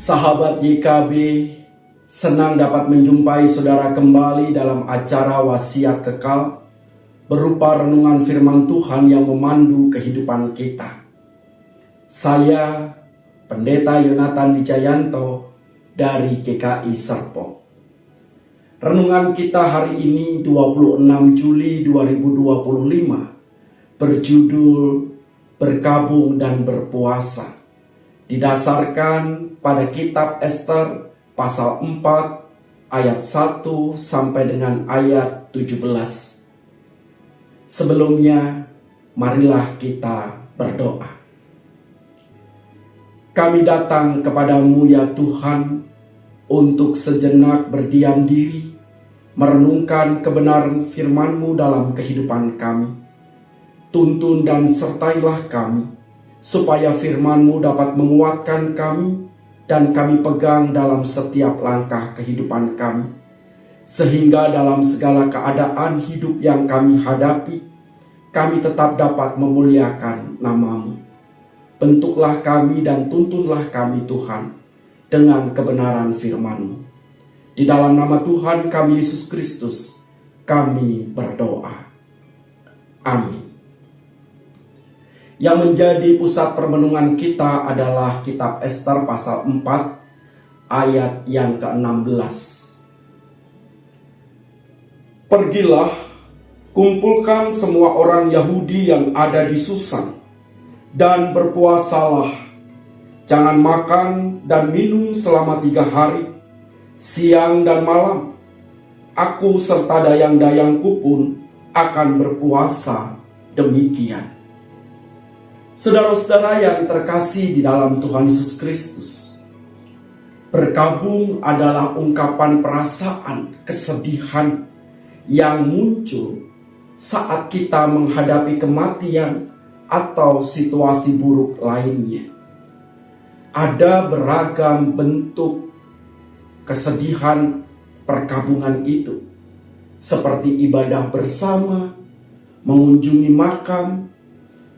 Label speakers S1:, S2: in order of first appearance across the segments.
S1: Sahabat YKB, senang dapat menjumpai saudara kembali dalam acara Wasiat Kekal berupa renungan firman Tuhan yang memandu kehidupan kita. Saya, Pendeta Yonatan Wijayanto dari GKI Serpong. Renungan kita hari ini 26 Juli 2025 berjudul Berkabung dan Berpuasa. Didasarkan pada kitab Ester pasal 4 ayat 1 sampai dengan ayat 17. Sebelumnya, marilah kita berdoa. Kami datang kepadamu ya Tuhan untuk sejenak berdiam diri, merenungkan kebenaran firman-Mu dalam kehidupan kami. Tuntun dan sertailah kami, supaya firman-Mu dapat menguatkan kami dan kami pegang dalam setiap langkah kehidupan kami. Sehingga dalam segala keadaan hidup yang kami hadapi, kami tetap dapat memuliakan nama-Mu. Bentuklah kami dan tuntunlah kami Tuhan dengan kebenaran firman-Mu. Di dalam nama Tuhan kami Yesus Kristus, kami berdoa. Amin. Yang menjadi pusat permenungan kita adalah kitab Ester pasal 4 ayat yang ke-16. Pergilah, kumpulkan semua orang Yahudi yang ada di Susan, dan berpuasalah. Jangan makan dan minum selama 3 hari, siang dan malam. Aku serta dayang-dayangku pun akan berpuasa demikian. Saudara-saudara yang terkasih di dalam Tuhan Yesus Kristus, berkabung adalah ungkapan perasaan kesedihan yang muncul saat kita menghadapi kematian atau situasi buruk lainnya. Ada beragam bentuk kesedihan perkabungan itu, seperti ibadah bersama, mengunjungi makam,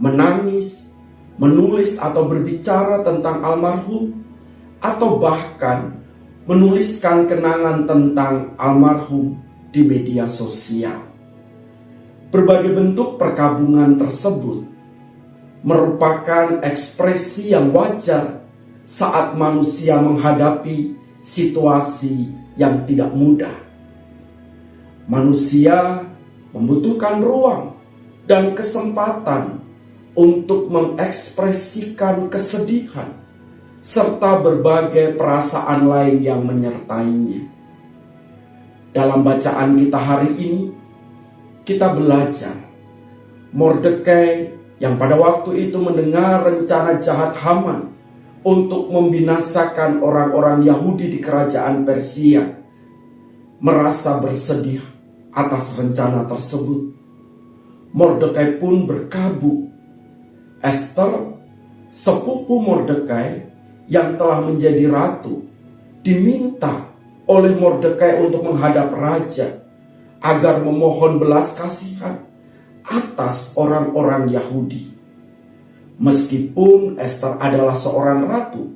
S1: menangis, menulis atau berbicara tentang almarhum, atau bahkan menuliskan kenangan tentang almarhum di media sosial. Berbagai bentuk perkabungan tersebut merupakan ekspresi yang wajar saat manusia menghadapi situasi yang tidak mudah. Manusia membutuhkan ruang dan kesempatan untuk mengekspresikan kesedihan serta berbagai perasaan lain yang menyertainya. Dalam bacaan kita hari ini, kita belajar Mordekai yang pada waktu itu mendengar rencana jahat Haman untuk membinasakan orang-orang Yahudi di kerajaan Persia, merasa bersedih atas rencana tersebut. Mordekai pun berkabung. Ester, sepupu Mordekai yang telah menjadi ratu, diminta oleh Mordekai untuk menghadap raja agar memohon belas kasihan atas orang-orang Yahudi. Meskipun Ester adalah seorang ratu,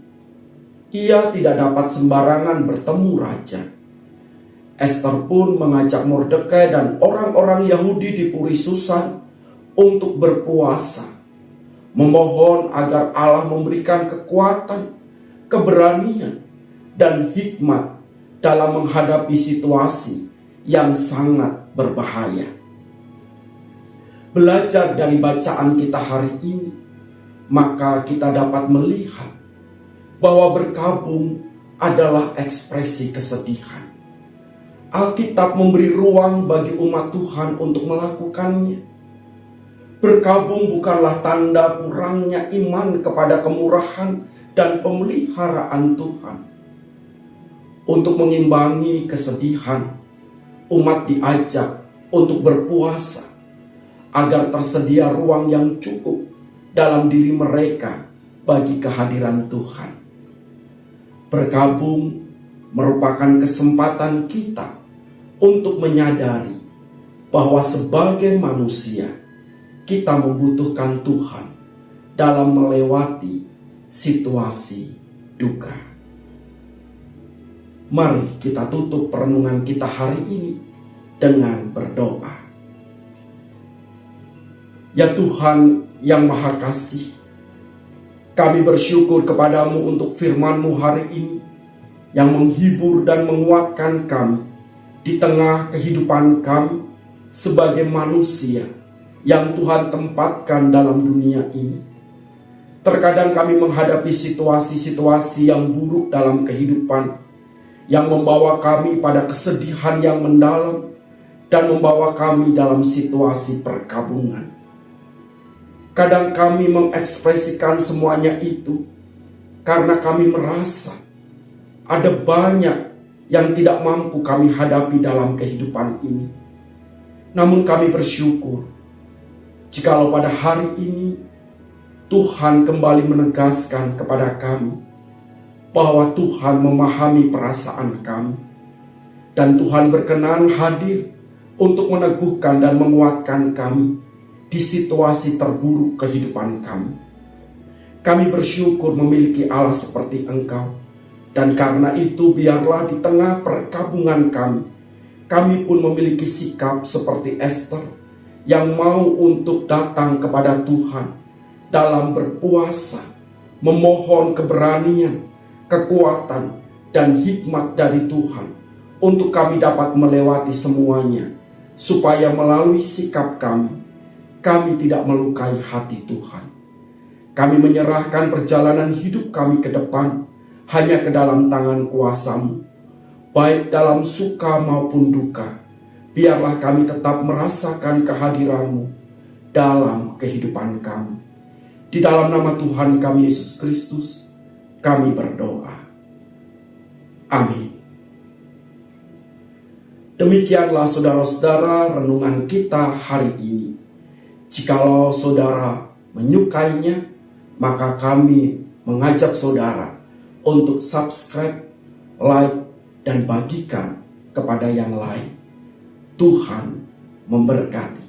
S1: ia tidak dapat sembarangan bertemu raja. Ester pun mengajak Mordekai dan orang-orang Yahudi di Puri Susan untuk berpuasa, memohon agar Allah memberikan kekuatan, keberanian, dan hikmat dalam menghadapi situasi yang sangat berbahaya. Belajar dari bacaan kita hari ini, maka kita dapat melihat bahwa berkabung adalah ekspresi kesedihan. Alkitab memberi ruang bagi umat Tuhan untuk melakukannya. Berkabung bukanlah tanda kurangnya iman kepada kemurahan dan pemeliharaan Tuhan. Untuk mengimbangi kesedihan, umat diajak untuk berpuasa agar tersedia ruang yang cukup dalam diri mereka bagi kehadiran Tuhan. Berkabung merupakan kesempatan kita untuk menyadari bahwa sebagai manusia kita membutuhkan Tuhan dalam melewati situasi duka. Mari kita tutup perenungan kita hari ini dengan berdoa. Ya Tuhan yang Maha Kasih, kami bersyukur kepadamu untuk firman-Mu hari ini yang menghibur dan menguatkan kami di tengah kehidupan kami sebagai manusia yang Tuhan tempatkan dalam dunia ini. Terkadang kami menghadapi situasi-situasi yang buruk dalam kehidupan yang membawa kami pada kesedihan yang mendalam dan membawa kami dalam situasi perkabungan. Kadang kami mengekspresikan semuanya itu karena kami merasa ada banyak yang tidak mampu kami hadapi dalam kehidupan ini. Namun kami bersyukur jikalau pada hari ini Tuhan kembali menegaskan kepada kami bahwa Tuhan memahami perasaan kami. Dan Tuhan berkenan hadir untuk meneguhkan dan menguatkan kami di situasi terburuk kehidupan kami. Kami bersyukur memiliki Allah seperti Engkau. Dan karena itu biarlah di tengah perkabungan kami pun memiliki sikap seperti Esther yang mau untuk datang kepada Tuhan dalam berpuasa, memohon keberanian, kekuatan, dan hikmat dari Tuhan untuk kami dapat melewati semuanya, supaya melalui sikap kami tidak melukai hati Tuhan. Kami menyerahkan perjalanan hidup kami ke depan hanya ke dalam tangan kuasa-Mu, baik dalam suka maupun duka. Biarlah kami tetap merasakan kehadiran-Mu dalam kehidupan kami. Di dalam nama Tuhan kami Yesus Kristus, kami berdoa. Amin. Demikianlah saudara-saudara renungan kita hari ini. Jikalau saudara menyukainya, maka kami mengajak saudara untuk subscribe, like, dan bagikan kepada yang lain. Tuhan memberkati.